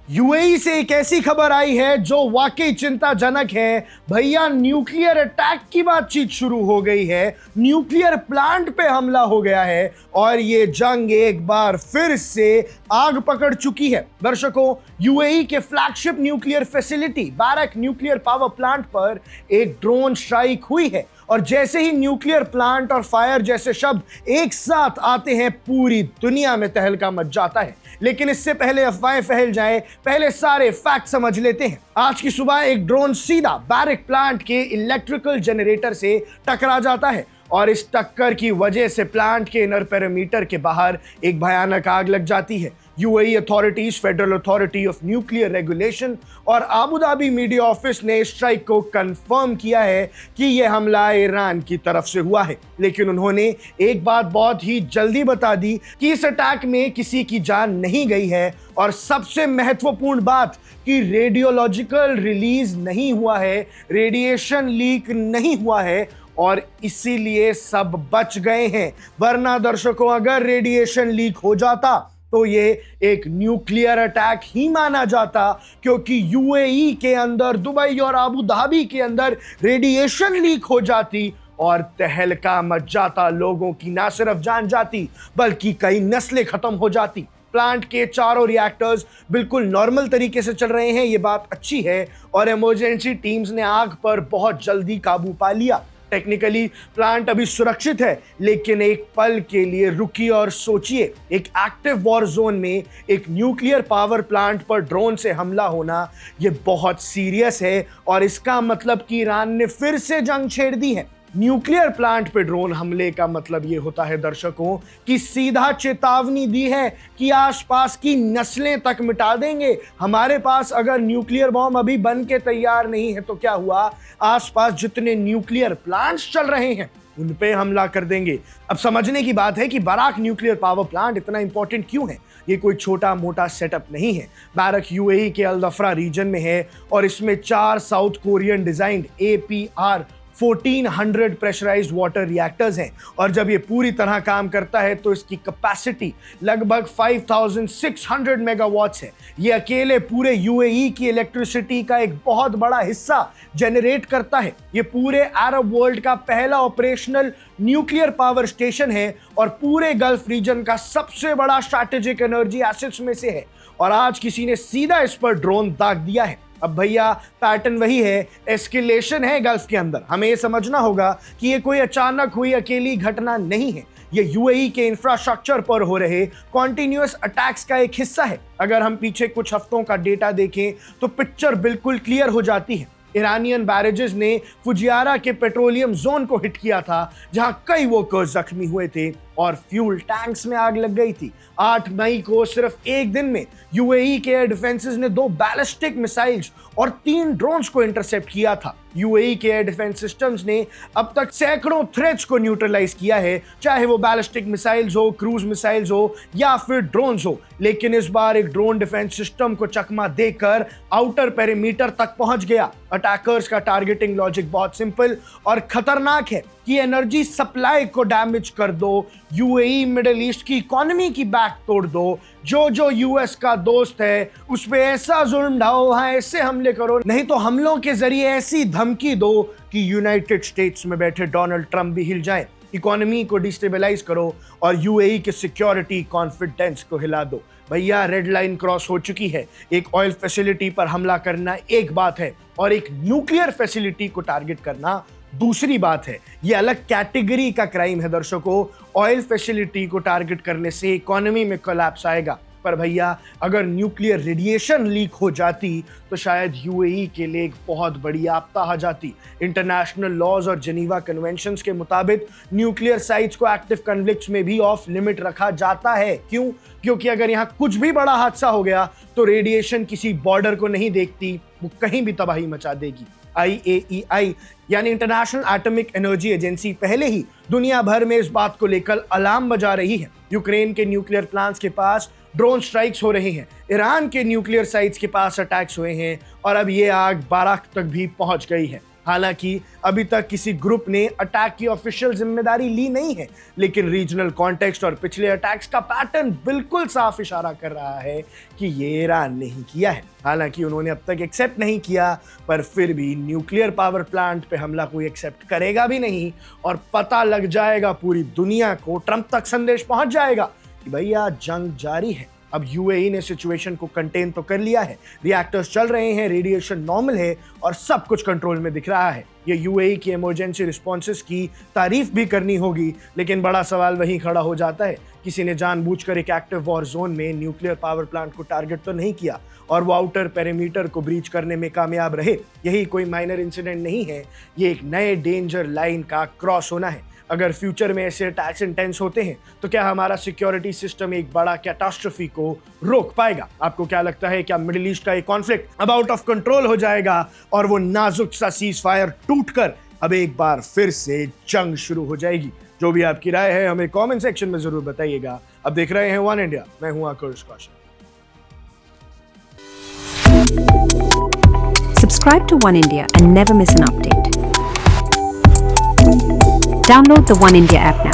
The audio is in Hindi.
यूएई से एक ऐसी खबर आई है जो वाकई चिंताजनक है। भैया, न्यूक्लियर अटैक की बातचीत शुरू हो गई है, न्यूक्लियर प्लांट पे हमला हो गया है और ये जंग एक बार फिर से आग पकड़ चुकी है। दर्शकों, यूएई के flagship nuclear facility barrack nuclear power plant पर एक ड्रोन स्ट्राइक हुई है और जैसे ही न्यूक्लियर प्लांट और फायर जैसे शब्द एक साथ आते हैं, पूरी दुनिया में तहलका मच जाता है। लेकिन इससे पहले अफवाहें फैल जाए, पहले सारे फैक्ट समझ लेते हैं। आज की सुबह एक ड्रोन सीधा बैरक प्लांट के इलेक्ट्रिकल जनरेटर से टकरा जाता है और इस टक्कर की वजह से प्लांट के इनर पैरामीटर के बाहर एक भयानक आग लग जाती है। UAE authorities, federal authority of nuclear regulation और आबू धाबी मीडिया ऑफिस ने स्ट्राइक को कंफर्म किया है कि यह हमला ईरान की तरफ से हुआ है। लेकिन उन्होंने एक बात बहुत ही जल्दी बता दी कि इस अटैक में किसी की जान नहीं गई है और सबसे महत्वपूर्ण बात कि रेडियोलॉजिकल रिलीज नहीं हुआ है, रेडिएशन लीक नहीं हुआ है और इसीलिए सब बच गए हैं। वरना दर्शकों, अगर रेडिएशन लीक हो जाता तो ये एक न्यूक्लियर अटैक ही माना जाता, क्योंकि यूएई के अंदर, दुबई और आबू धाबी के अंदर रेडिएशन लीक हो जाती और तहलका मच जाता। लोगों की ना सिर्फ जान जाती बल्कि कई नस्लें खत्म हो जाती। प्लांट के चारों रिएक्टर्स बिल्कुल नॉर्मल तरीके से चल रहे हैं, ये बात अच्छी है और इमरजेंसी टीम्स ने आग पर बहुत जल्दी काबू पा लिया। टेक्निकली प्लांट अभी सुरक्षित है, लेकिन एक पल के लिए रुकिए और सोचिए, एक एक्टिव वॉर जोन में एक न्यूक्लियर पावर प्लांट पर ड्रोन से हमला होना ये बहुत सीरियस है और इसका मतलब कि ईरान ने फिर से जंग छेड़ दी है। न्यूक्लियर प्लांट पे ड्रोन हमले का मतलब ये होता है दर्शकों कि सीधा चेतावनी दी है कि आसपास की नस्लें तक मिटा देंगे। हमारे पास अगर न्यूक्लियर बॉम्ब अभी बन के तैयार नहीं है तो क्या हुआ, आसपास जितने न्यूक्लियर प्लांट्स चल रहे हैं उन पे हमला कर देंगे। अब समझने की बात है कि बैरक न्यूक्लियर पावर प्लांट इतना इंपॉर्टेंट क्यों है। ये कोई छोटा मोटा सेटअप नहीं है। बैरक यूएई के अल दफरा रीजन में है और इसमें 4 south Korean designed APR 1400 pressurized water reactors हैं और जब ये पूरी तरह काम करता है तो इसकी कैपेसिटी लगभग 5600 मेगावाट्स है। ये अकेले पूरे यूएई की इलेक्ट्रिसिटी का एक बहुत बड़ा हिस्सा जनरेट करता है। ये पूरे अरब वर्ल्ड का पहला ऑपरेशनल न्यूक्लियर पावर स्टेशन है और पूरे गल्फ रीजन का सबसे बड़ा स्ट्रैटेजिक एनर्जी एसेट्स में से है और आज किसी ने सीधा इस पर ड्रोन दाग दिया है। अब भैया, पैटर्न वही है, एस्केलेशन है गल्फ के अंदर। हमें यह समझना होगा कि ये कोई अचानक हुई अकेली घटना नहीं है, ये यूएई के इंफ्रास्ट्रक्चर पर हो रहे कॉन्टिन्यूअस अटैक्स का एक हिस्सा है। अगर हम पीछे कुछ हफ्तों का डेटा देखें तो पिक्चर बिल्कुल क्लियर हो जाती है। ईरानियन बैरेजेस ने फुजियारा के पेट्रोलियम जोन को हिट किया था, जहां कई वर्कर्स जख्मी हुए थे और फ्यूल टैंक्स में आग लग गई थी। 8 मई को सिर्फ एक दिन में यूएई के एयर डिफेंसेस ने 2 बैलिस्टिक मिसाइल्स और 3 ड्रोन्स को इंटरसेप्ट किया था। यूएई के एयर डिफेंस सिस्टम्स ने अब तक सैकड़ों थ्रेट्स को न्यूट्रलाइज किया है, चाहे वो बैलिस्टिक मिसाइल्स हो, क्रूज मिसाइल्स हो या फिर ड्रोन्स हो। लेकिन इस बार एक ड्रोन डिफेंस सिस्टम को चकमा देकर आउटर पेरीमीटर तक पहुंच गया। अटैकर्स का टारगेटिंग लॉजिक बहुत सिंपल और खतरनाक है कि एनर्जी सप्लाई को डैमेज कर दो, यूएई मिडिल ईस्ट की इकोनॉमी की बैक तोड़ दो, जो यूएस का दोस्त है उस पे ऐसा जुल्म ढाओ, वहां ऐसे हमले करो, नहीं तो हमलों के जरिए ऐसी धमकी दो कि यूनाइटेड स्टेट्स में बैठे डोनाल्ड ट्रंप भी हिल जाए। इकोनॉमी को डिस्टेबलाइज करो और यूएई के सिक्योरिटी कॉन्फिडेंस को हिला दो। भैया, रेड लाइन क्रॉस हो चुकी है। एक ऑयल फैसिलिटी पर हमला करना एक बात है और एक न्यूक्लियर फैसिलिटी को टारगेट करना दूसरी बात है। ये अलग कैटेगरी का क्राइम है दर्शकों। ऑयल फैसिलिटी को टारगेट करने से इकोनॉमी में कोलैप्स आएगा, पर भैया अगर न्यूक्लियर रेडिएशन लीक हो जाती तो शायद यूएई के लिए एक बहुत बड़ी आपदा आ जाती। इंटरनेशनल लॉज और जेनीवा कन्वेंशंस के मुताबिक न्यूक्लियर साइट्स को एक्टिव कॉन्फ्लिक्ट्स में भी ऑफ लिमिट रखा जाता है। क्यों? क्योंकि अगर यहाँ कुछ भी बड़ा हादसा हो गया तो रेडिएशन किसी बॉर्डर को नहीं देखती, वो कहीं भी तबाही मचा देगी। IAEI यानी इंटरनेशनल एटॉमिक एनर्जी एजेंसी पहले ही दुनिया भर में इस बात को लेकर अलार्म बजा रही है। यूक्रेन के न्यूक्लियर प्लांट्स के पास ड्रोन स्ट्राइक्स हो रहे हैं, ईरान के न्यूक्लियर साइट्स के पास अटैक्स हुए हैं और अब ये आग बैरक तक भी पहुंच गई है। हालांकि अभी तक किसी ग्रुप ने अटैक की ऑफिशियल जिम्मेदारी ली नहीं है, लेकिन रीजनल कॉन्टेक्स्ट और पिछले अटैक्स का पैटर्न बिल्कुल साफ इशारा कर रहा है कि ये ईरान ने ही किया है। हालांकि उन्होंने अब तक एक्सेप्ट नहीं किया, पर फिर भी न्यूक्लियर पावर प्लांट पे हमला कोई एक्सेप्ट करेगा भी नहीं और पता लग जाएगा पूरी दुनिया को, ट्रंप तक संदेश पहुंच जाएगा कि भैया जंग जारी है। अब यूएई ने सिचुएशन को कंटेन तो कर लिया है, रिएक्टर्स चल रहे हैं, रेडिएशन नॉर्मल है और सब कुछ कंट्रोल में दिख रहा है। ये यूएई की इमरजेंसी रिस्पॉन्सेस की तारीफ भी करनी होगी, लेकिन बड़ा सवाल वहीं खड़ा हो जाता है, किसी ने जानबूझकर एक एक्टिव वॉर जोन में न्यूक्लियर पावर प्लांट को टारगेट तो नहीं किया और वो आउटर पेरीमीटर को ब्रीच करने में कामयाब रहे। यही कोई माइनर इंसिडेंट नहीं है, ये एक नए डेंजर लाइन का क्रॉस होना है। अगर फ्यूचर में ऐसे अटैक्स इंटेंस होते हैं तो क्या हमारा सिक्योरिटी सिस्टम एक बड़ा कैटास्ट्रोफी को रोक पाएगा? आपको क्या लगता है, क्या मिडिल ईस्ट का एक कॉन्फ्लिक्ट अब आउट ऑफ कंट्रोल हो जाएगा और वो नाजुक सा सीज फायर टूटकर अब एक बार फिर से जंग शुरू हो जाएगी? जो भी आपकी राय है हमें कमेंट सेक्शन में जरूर बताइएगा। अब देख रहे हैं वन इंडिया, मैं हूं आकुश Kaushik. Subscribe to One India and never miss an update. Download the One India app now.